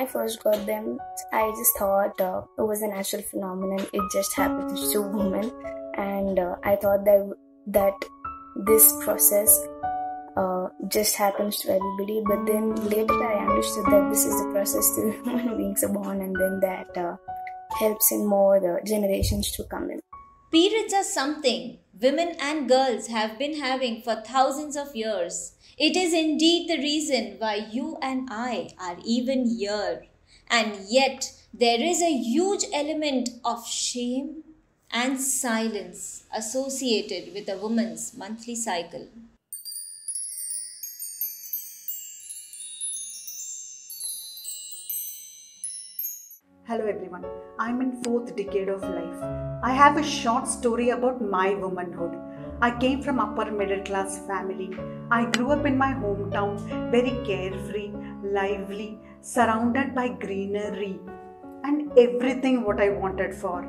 I first got them, I just thought it was a natural phenomenon. It just happens to women, and I thought that this process just happens to everybody. But then later I understood that this is the process till human beings are born, and then that helps in more generations to come in. Periods are something women and girls have been having for thousands of years. It is indeed the reason why you and I are even here. And yet, there is a huge element of shame and silence associated with a woman's monthly cycle. Hello everyone, I'm in 4th decade of life. I have a short story about my womanhood. I came from upper middle class family. I grew up in my hometown, very carefree, lively, surrounded by greenery and everything what I wanted for.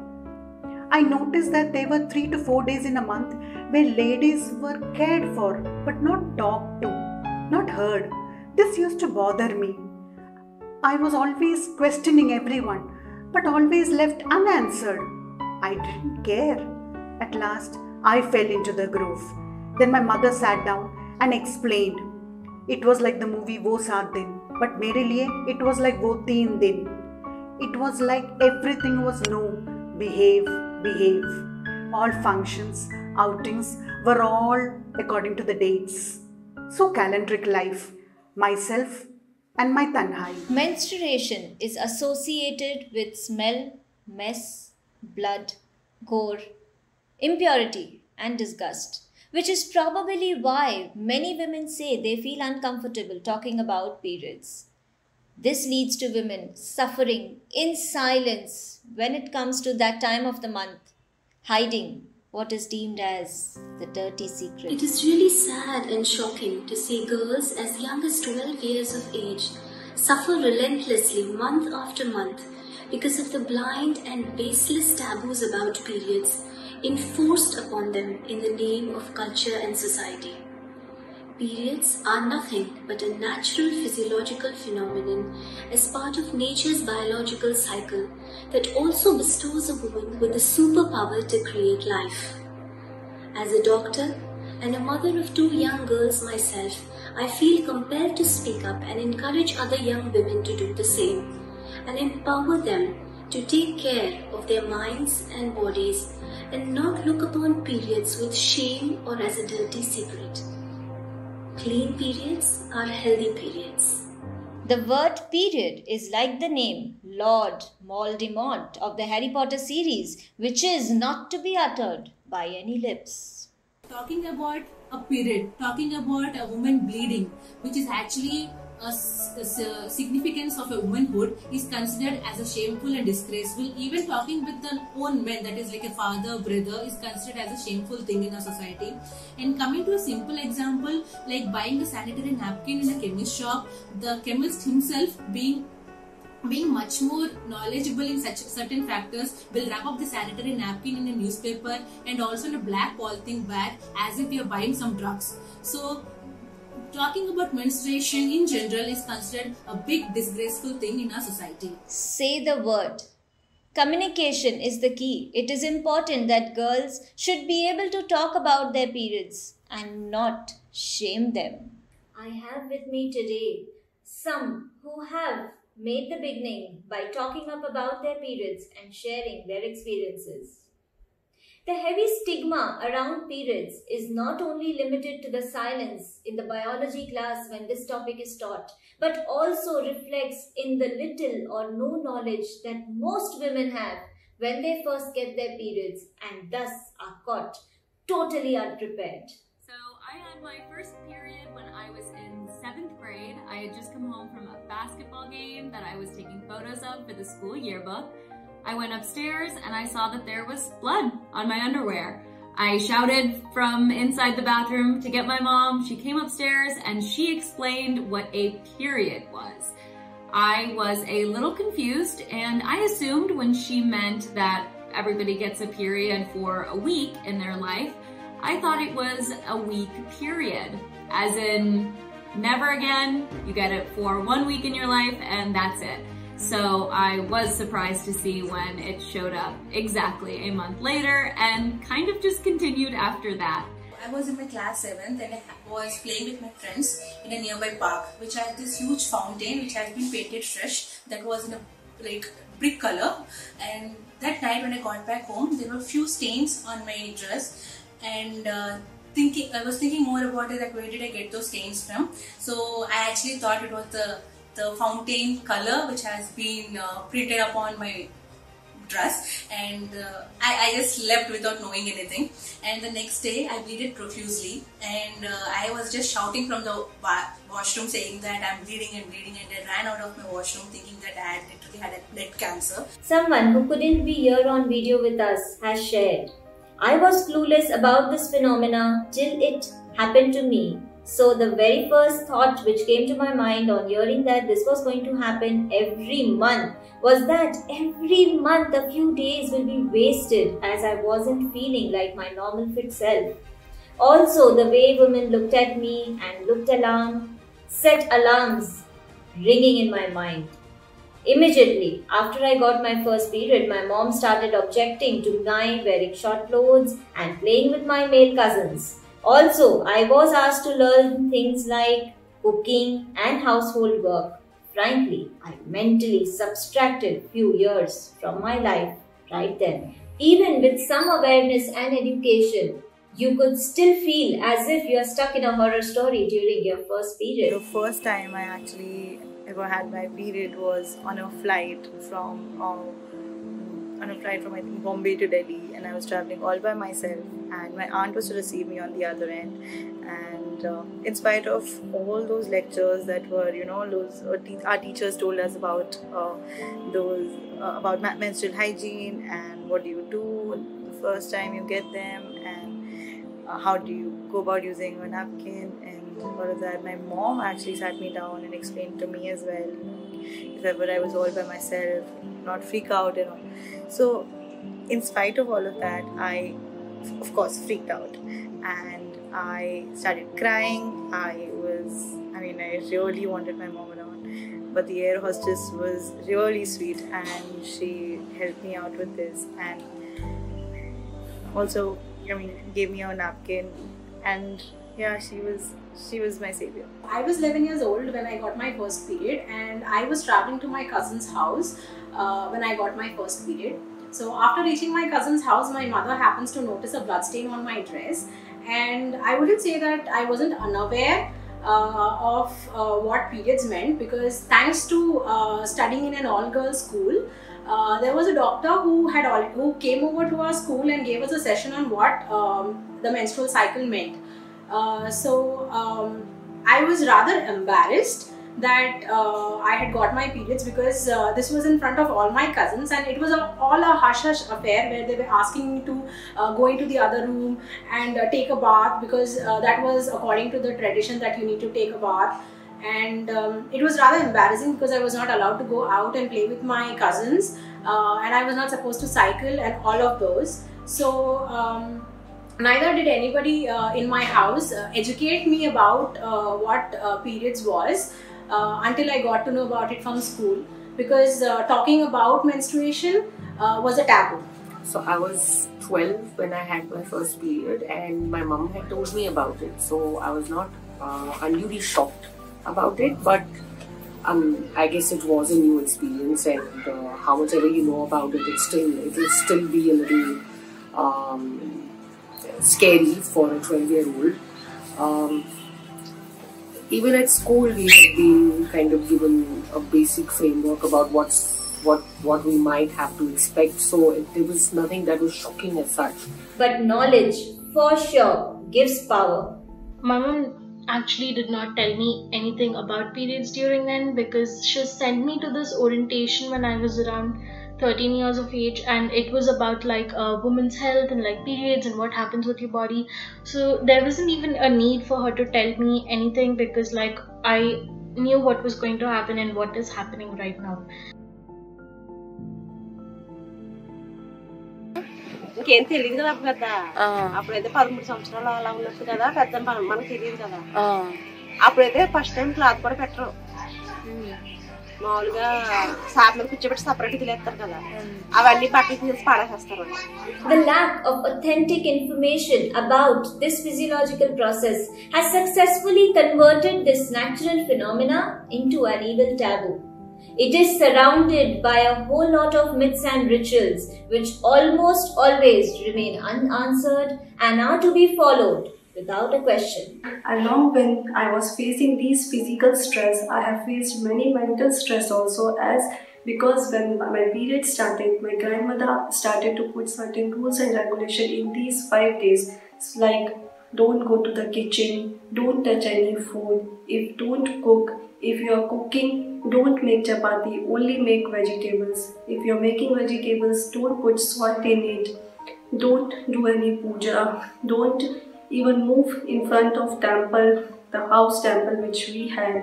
I noticed that there were 3 to 4 days in a month where ladies were cared for but not talked to, not heard. This used to bother me. I was always questioning everyone, but always left unanswered. I didn't care. At last, I fell into the groove. Then my mother sat down and explained. It was like the movie Wo Saat Din, but mere liye it was like Wo Teen Din. It was like everything was no, behave, behave. All functions, outings were all according to the dates. So calendric life, myself and my tanhai. Menstruation is associated with smell, mess, blood, gore, impurity and disgust, which is probably why many women say they feel uncomfortable talking about periods. This leads to women suffering in silence when it comes to that time of the month, hiding what is deemed as the dirty secret. It is really sad and shocking to see girls as young as 12 years of age suffer relentlessly month after month because of the blind and baseless taboos about periods enforced upon them in the name of culture and society. Periods are nothing but a natural physiological phenomenon as part of nature's biological cycle that also bestows a woman with the superpower to create life. As a doctor and a mother of 2 young girls myself, I feel compelled to speak up and encourage other young women to do the same and empower them to take care of their minds and bodies and not look upon periods with shame or as a dirty secret. Clean periods are healthy periods. The word period is like the name Lord Voldemort of the Harry Potter series, which is not to be uttered by any lips. Talking about a period, talking about a woman bleeding, which is actually a significance of a womanhood, is considered as a shameful and disgraceful. Even talking with an own man, that is like a father, brother, is considered as a shameful thing in our society. And coming to a simple example, like buying a sanitary napkin in a chemist shop, the chemist himself being much more knowledgeable in such certain factors will wrap up the sanitary napkin in a newspaper and also in a black polythene bag as if we are buying some drugs. So talking about menstruation in general is considered a big disgraceful thing in our society. Say the word. Communication is the key. It is important that girls should be able to talk about their periods and not shame them. I have with me today some who have made the beginning by talking up about their periods and sharing their experiences. The heavy stigma around periods is not only limited to the silence in the biology class when this topic is taught, but also reflects in the little or no knowledge that most women have when they first get their periods and thus are caught totally unprepared. So I had my first period when I was in 7th grade. I had just come home from a basketball game that I was taking photos of for the school yearbook. I went upstairs and I saw that there was blood on my underwear. I shouted from inside the bathroom to get my mom. She came upstairs and she explained what a period was. I was a little confused and I assumed when she meant that everybody gets a period for a week in their life, I thought it was a week period, as in never again, you get it for 1 week in your life and that's it. So I was surprised to see when it showed up exactly a month later and kind of just continued after that. I was in my class 7th and I was playing with my friends in a nearby park, which had this huge fountain which had been painted fresh, that was in a brick color. And that night when I got back home, there were few stains on my dress, and I was thinking more about it, that where did I get those stains from. So I actually thought it was the fountain color which has been printed upon my dress, and I just left without knowing anything. And the next day I bleeded profusely, and I was just shouting from the washroom saying that I'm bleeding, and I ran out of my washroom thinking that I had literally had a blood cancer. Someone who couldn't be here on video with us has shared, I was clueless about this phenomena till it happened to me. So the very first thought which came to my mind on hearing that this was going to happen every month was that every month a few days will be wasted, as I wasn't feeling like my normal fit self. Also, the way women looked at me and looked alarmed set alarms ringing in my mind. Immediately after I got my first period, my mom started objecting to my wearing short clothes and playing with my male cousins. Also, I was asked to learn things like cooking and household work. Frankly, I mentally subtracted few years from my life right then. Even with some awareness and education, you could still feel as if you are stuck in a horror story during your first period. The first time I actually ever had my period was on a flight from I think Bombay to Delhi, and I was traveling all by myself, and my aunt was to receive me on the other end. And in spite of all those lectures that were, our teachers told us about about menstrual hygiene and what do you do the first time you get them, and how do you go about using a napkin and all of that. My mom actually sat me down and explained to me as well, if ever I was all by myself, not freak out and all. So in spite of all of that, I of course freaked out and I started crying. I really wanted my mom around, but the air hostess was really sweet and she helped me out with this, and also gave me a napkin, and yeah, she was my savior. I was 11 years old when I got my first period, and I was traveling to my cousin's house when I got my first period. So after reaching my cousin's house, my mother happens to notice a blood stain on my dress, and I wouldn't say that I wasn't unaware of what periods meant, because thanks to studying in an all-girls school, there was a doctor who came over to our school and gave us a session on what the menstrual cycle meant. I was rather embarrassed that I had got my periods, because this was in front of all my cousins, and it was all a hush-hush affair where they were asking me to go into the other room and take a bath, because that was according to the tradition that you need to take a bath. And it was rather embarrassing because I was not allowed to go out and play with my cousins, and I was not supposed to cycle and all of those. So neither did anybody in my house educate me about what periods was until I got to know about it from school, because talking about menstruation was a taboo. So I was 12 when I had my first period, and my mom had told me about it, so I was not unduly shocked about it, but I guess it was a new experience, and how much ever you know about it, it will still be a little scary for a 12-year-old. Even at school, we have been kind of given a basic framework about what we might have to expect, so there was nothing that was shocking as such. But knowledge, for sure, gives power. My mom actually did not tell me anything about periods during then, because she sent me to this orientation when I was around 13 years of age, and it was about like women's health and like periods and what happens with your body. So there wasn't even a need for her to tell me anything, because like I knew what was going to happen and what is happening right now. ఇంకేం తెలియదు కదా అప్పుడు పెద్ద అప్పుడైతే 13 సంవత్సరాలు అలా ఉన్నట్టు కదా పెద్ద మనకు తెలియదు కదా అప్పుడైతే ఫస్ట్ టైం క్లాత్ కూడా పెట్టరు మామూలుగా సాప్ మీద కూర్చోబెట్టి సపరేట్ తినేస్తారు కదా, అవన్నీ బట్టలు తీసి పాడేసేస్తారు. The lack of authentic information about this physiological process has successfully converted this natural phenomena into an evil taboo. It is surrounded by a whole lot of myths and rituals which almost always remain unanswered and are to be followed without a question. Along when I was facing these physical stress, I have faced many mental stress also, as because when my period started, my grandmother started to put certain rules and regulation in these 5 days. It's like, don't go to the kitchen, don't touch any food, don't cook. If you are cooking, don't make chapati, only make vegetables. If you are making vegetables, don't put salt in it. Don't do any puja. Don't even move in front of temple, the house temple which we had.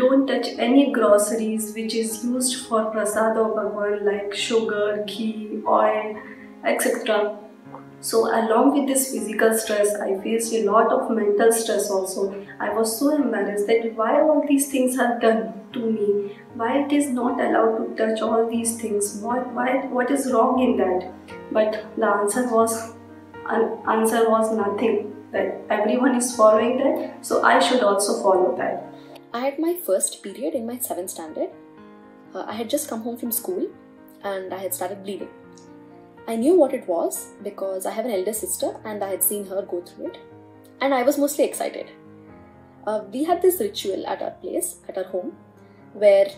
Don't touch any groceries which is used for prasad of Bhagwan, like sugar, ghee, oil, etc. So along with this physical stress, I faced a lot of mental stress also. I was so embarrassed that why all these things are done to me, why it is not allowed to touch all these things, what is wrong in that. But the answer was nothing, that everyone is following that, so I should also follow that. I had my first period in my 7th standard. I had just come home from school and I had started bleeding. I knew what it was because I have an elder sister and I had seen her go through it, and I was mostly excited. We had this ritual at our place, at our home, where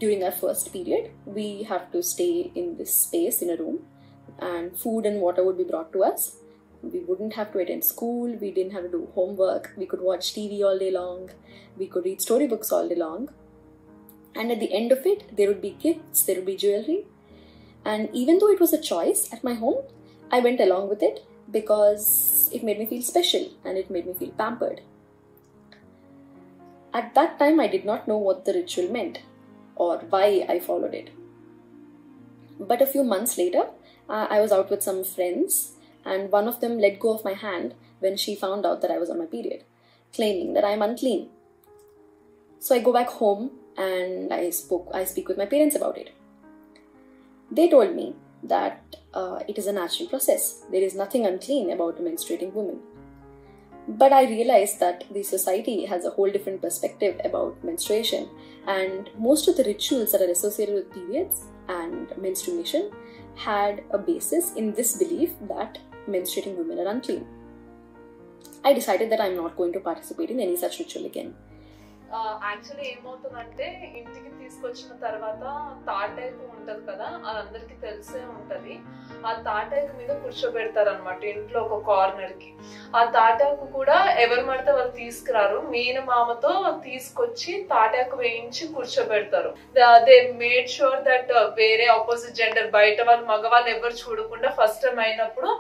during our first period we have to stay in this space in a room, and food and water would be brought to us. We wouldn't have to attend school, we didn't have to do homework, we could watch TV all day long, we could read storybooks all day long, and at the end of it there would be gifts, there would be jewelry. And even though it was a choice at my home, I went along with it because it made me feel special and it made me feel pampered. At that time I did not know what the ritual meant or why I followed it. But a few months later, I was out with some friends and one of them let go of my hand when she found out that I was on my period, claiming that I am unclean. So I go back home and I speak with my parents about it. They told me that it is a natural process. There is nothing unclean about a menstruating woman. But I realized that the society has a whole different perspective about menstruation, and most of the rituals that are associated with periods and menstruation had a basis in this belief that menstruating women are unclean. I decided that I'm not going to participate in any such ritual again. Actually ఏమవుతుందంటే ఇంటికి తీసుకొచ్చిన తర్వాత తాటాకు ఉంటది కదా, అది అందరికి తెలిసే ఉంటది. ఆ తాటాకు మీద కూర్చోబెడతారు అనమాట ఇంట్లో ఒక కార్నర్ కి. ఆ తాటాకు కూడా ఎవరు పడితే వాళ్ళు తీసుకురారు, మేనమామతో తీసుకొచ్చి తాటాకు వేయించి కూర్చోబెడతారు. దే మేడ్ షూర్ దట్ వేరే ఆపోజిట్ జెండర్ బయట వాళ్ళు మగవాళ్ళు ఎవరు చూడకుండా ఫస్ట్ టైం అయినప్పుడు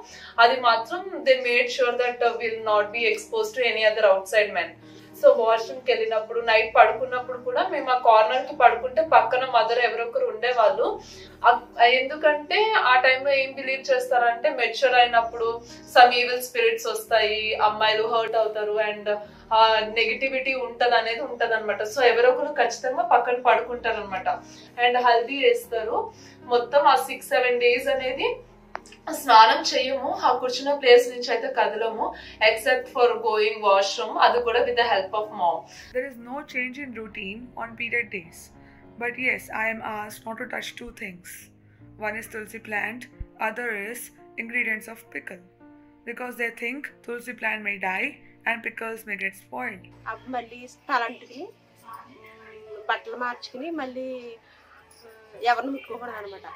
అది మాత్రం they made sure that will not be expose to any other out side men. So వాష్రూమ్కి వెళ్ళినప్పుడు నైట్ పడుకున్నప్పుడు కూడా మేము ఆ కార్నర్ కి పడుకుంటే పక్కన మదర్ ఎవరొకరు ఉండేవాళ్ళు. ఎందుకంటే ఆ టైంలో ఏం బిలీవ్ చేస్తారంటే మెచ్యూర్ అయినప్పుడు సమ్ ఈవిల్ స్పిరిట్స్ వస్తాయి, అమ్మాయిలు హర్ట్ అవుతారు అండ్ నెగిటివిటీ ఉంటది అనేది ఉంటది అనమాట. సో ఎవరొకరు ఖచ్చితంగా పక్కన పడుకుంటారు అనమాట. అండ్ హల్దీ వేస్తారు. మొత్తం ఆ 6-7 days అనేది స్నానం చేయము, ఆ కూర్చున్న ప్లేస్ నుంచి అయితే కదలము ఎక్సెప్ట్ ఫర్ గోయింగ్ వాష్రూమ్, అది కూడా with the help of mom. There is no change in routine on period days, but yes, I am asked not to touch 2 things. One is tulsi plant, other is ingredients of pickle, because they think tulsi plant may die and pickles may get spoiled. మళ్ళీ తలంటికి బట్టలు మార్చుకుని మళ్ళీ ఎవరిని ముట్టుకోకూడదు అనమాట.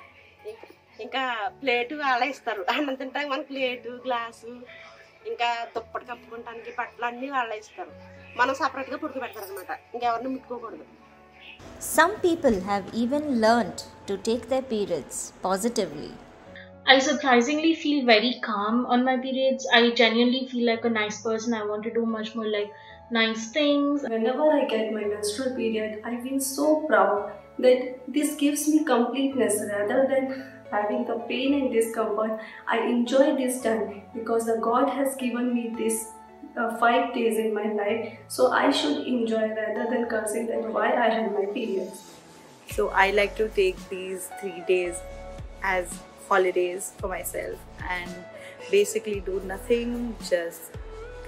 ఇంకా plate వాళ్ళే ఇస్తారు, అన్నం తింటానికి మన ప్లేటు గ్లాసు ఇంకా దుప్పటి కప్పుకోవడానికి బట్టలు అన్నీ వాళ్ళే ఇస్తారు. మనం సపరేట్గా పుడుకోబెడతారు అనమాట, ఇంకెవరిని ముట్టుకోకూడదు. Some people have even learned to take their periods positively. I surprisingly feel very calm on my periods. I genuinely feel like a nice person. I want to do much more like nice things. Whenever I get my menstrual period, I feel so proud that this gives me completeness rather than having the pain and discomfort. I enjoy this time because the God has given me this 5 days in my life, so I should enjoy rather than cursing that why I had my periods. So I like to take these 3 days as holidays for myself and basically do nothing, just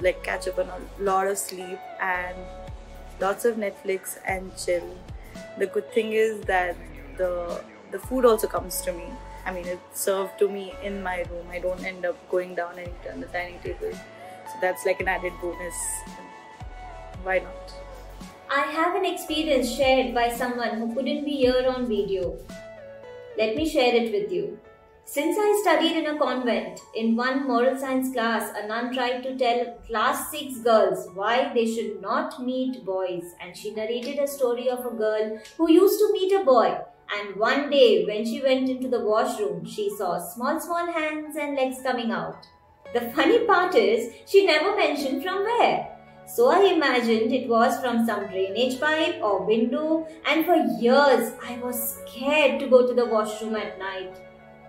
like catch up on a lot of sleep and lots of Netflix and chill. The good thing is that the food also comes to me. I mean, it's served to me in my room. I don't end up going down and eat on the dining table. So that's like an added bonus. Why not? I have an experience shared by someone who couldn't be here on video. Let me share it with you. Since I studied in a convent, in one moral science class, a nun tried to tell class 6 girls why they should not meet boys, and she narrated a story of a girl who used to meet a boy, and one day when she went into the washroom, she saw small hands and legs coming out. The funny part is, she never mentioned from where. So I imagined it was from some drainage pipe or window, and for years I was scared to go to the washroom at night.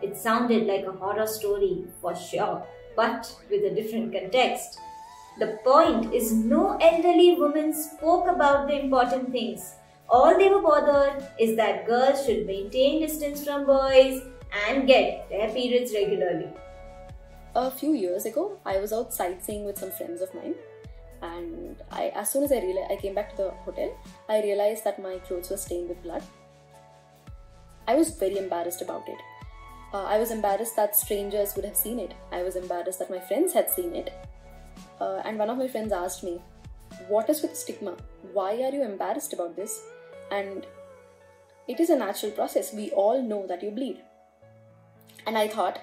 It sounded like a horror story for sure, but with a different context. The point is, no elderly woman spoke about the important things. All they were bothered is that girls should maintain distance from boys and get their periods regularly. A few years ago, I was out sightseeing with some friends of mine, and as soon as I came back to the hotel, I realized that my clothes were stained with blood. I was very embarrassed about it. I was embarrassed that strangers would have seen it. I was embarrassed that my friends had seen it. And one of my friends asked me, "What is with stigma? Why are you embarrassed about this?" And it is a natural process. We all know that you bleed. And I thought,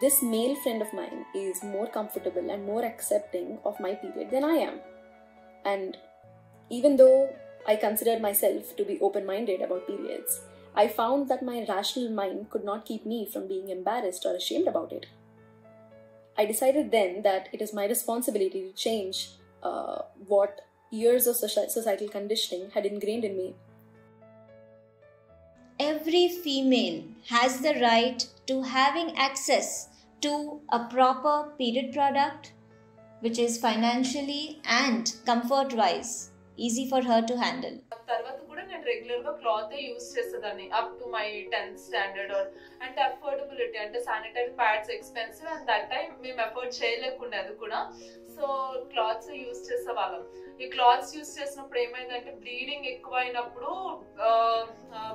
this male friend of mine is more comfortable and more accepting of my period than I am. And even though I considered myself to be open-minded about periods, I found that my rational mind could not keep me from being embarrassed or ashamed about it. I decided then that it is my responsibility to change what years of societal conditioning had ingrained in me. Every female has the right to having access to a proper period product, which is financially and comfort-wise easy for her to handle. తర్వాత కూడా నేను regular గా cloth use చేసేదాన్ని up to my 10th standard అంటే affordability అంటే sanitary pads expensive and that time మేము afford చేయలేకుండే అది కూడా. సో క్లాత్స్ యూస్ చేసేవాళ్ళం. ఈ క్లాత్స్ యూస్ చేసినప్పుడు ఏమైందంటే బ్లీడింగ్ ఎక్కువ అయినప్పుడు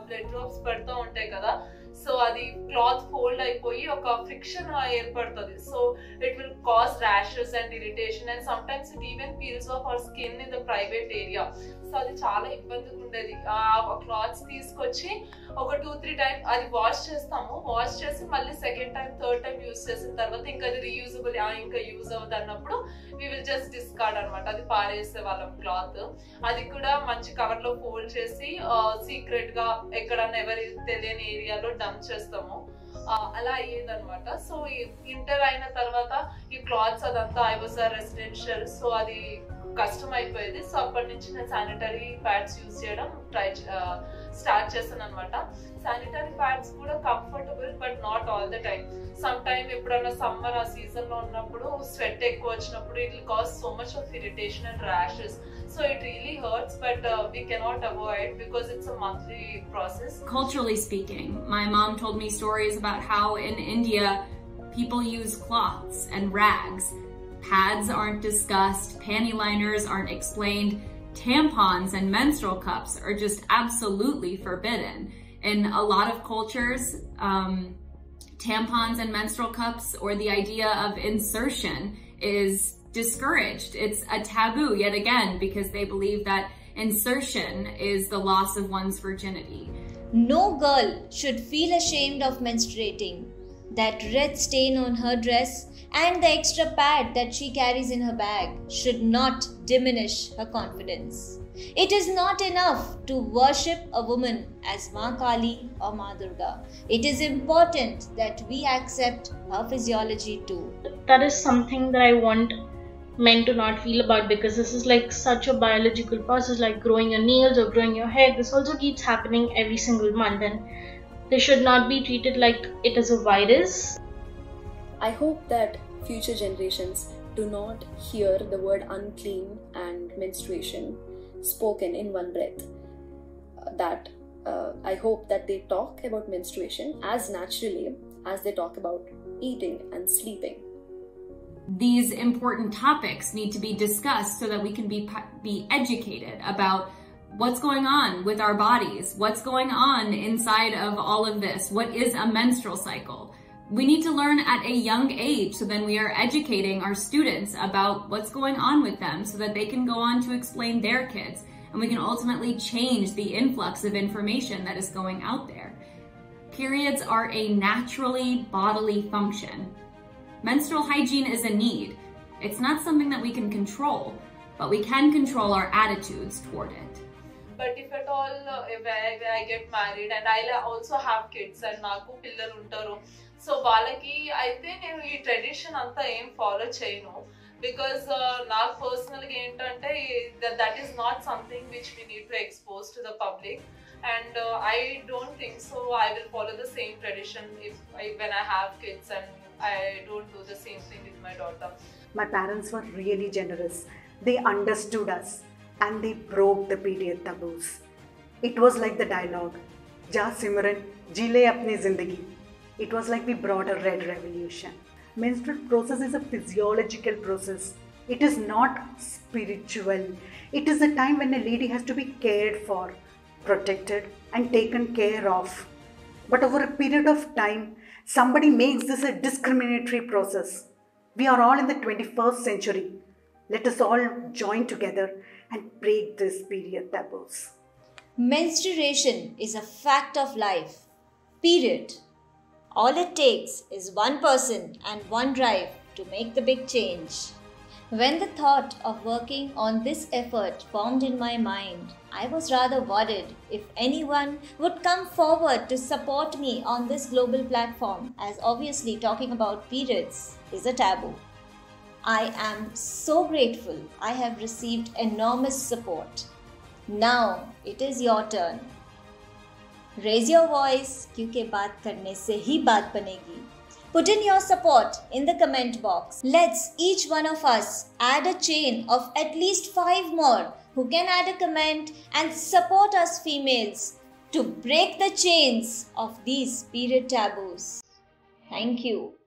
బ్లడ్ డ్రాప్స్ పడుతూ ఉంటాయి కదా, సో అది క్లాత్ ఫోల్డ్ అయిపోయి ఒక ఫ్రిక్షన్ ఏర్పడుతుంది. So it will cause rashes and irritation and some times it even peels of our skin in the private area. So అది చాలా ఇబ్బందిగా ఉండేది. ఆ క్లాత్స్ తీసుకొచ్చి ఒక 2-3 టైమ్స్ అది వాష్ చేస్తాము. వాష్ చేసి మళ్ళీ second time third time use చేసిన తర్వాత ఇంకా అది రీయూజబుల్ ఇంకా యూజ్ అవ్వదు అన్నప్పుడు వి విల్ జస్ట్ డిస్కార్డ్ అనమాట. అది పారేసే వాళ్ళం క్లాత్. అది కూడా మంచి కవర్ లో ఫోల్డ్ చేసి సీక్రెట్ గా ఎక్కడన్నా ఎవరి తెలియని ఏరియాలో డంప్ చేస్తాము. అలా అయ్యేది అనమాట. సో ఇంటర్ అయిన తర్వాత ఈ క్లాత్స్ అదంతా ఐ వాజ్ రెసిడెన్షియల్, సో అది కష్టం అయిపోయేది. సో అప్పటి నుంచి నేను శానిటరీ ప్యాడ్స్ యూజ్ చేయడం స్టార్ట్ చేస్తాను అనమాట. శానిటరీ ప్యాడ్స్ కూడా comfortable but not all the time. Some time ఎప్పుడన్నా సమ్మర్ ఆ సీజన్ లో ఉన్నప్పుడు స్వెట్ ఎక్కువ వచ్చినప్పుడు it will cause so much of irritation and rashes. So it really hurts, but we cannot avoid because it's a monthly process. Culturally speaking, my mom told me stories about how in India people use cloths and rags. Pads aren't discussed, panty liners aren't explained, tampons and menstrual cups are just absolutely forbidden. In a lot of cultures, tampons and menstrual cups or the idea of insertion is discouraged. It's a taboo yet again because they believe that insertion is the loss of one's virginity. No girl should feel ashamed of menstruating. That red stain on her dress and the extra pad that she carries in her bag should not diminish her confidence. It is not enough to worship a woman as Ma Kali or Ma Durga. It is important that we accept her physiology too. That is something that I want men to not feel about, because this is like such a biological process, like growing your nails or growing your hair. This also keeps happening every single month, and they should not be treated like it is a virus. I hope that future generations do not hear the word unclean and menstruation spoken in one breath. I hope that they talk about menstruation as naturally as they talk about eating and sleeping. These important topics need to be discussed so that we can be educated about what's going on with our bodies, what's going on inside of all of this, what is a menstrual cycle. We need to learn at a young age, so then we are educating our students about what's going on with them so that they can go on to explain their kids, and we can ultimately change the influx of information that is going out there. Periods are a naturally bodily function. Menstrual hygiene is a need. It's not something that we can control, but we can control our attitudes toward it. But if at all if I get married and I'll also have kids and నాకు పిల్లలు ఉంటారు, so వాళ్ళకి అయితే నేను ఈ tradition అంతా ఏం follow చేయను, బికాస్ నాకు పర్సనల్గా ఏంటంటే that is not something which we need to expose to the public, and I don't think so I will follow the same tradition when I have kids, and I don't do the same thing with my daughter. My parents were really generous. They understood us and they broke the period taboos. It was like the dialogue, Ja Simran, ji le apni zindagi. It was like we brought a red revolution. Menstrual process is a physiological process. It is not spiritual. It is a time when a lady has to be cared for, protected and taken care of. But over a period of time, somebody makes this a discriminatory process. We are all in the 21st century. Let us all join together and break this period taboos. Menstruation is a fact of life. Period. All it takes is one person and one drive to make the big change. When the thought of working on this effort formed in my mind, I was rather worried if anyone would come forward to support me on this global platform, as obviously talking about periods is a taboo. I am so grateful I have received enormous support. Now it is your turn. Raise your voice, क्योंकि बात करने से ही बात बनेगी. Put in your support in the comment box. Let's each one of us add a chain of at least 5 more who can add a comment and support us females to break the chains of these period taboos. Thank you.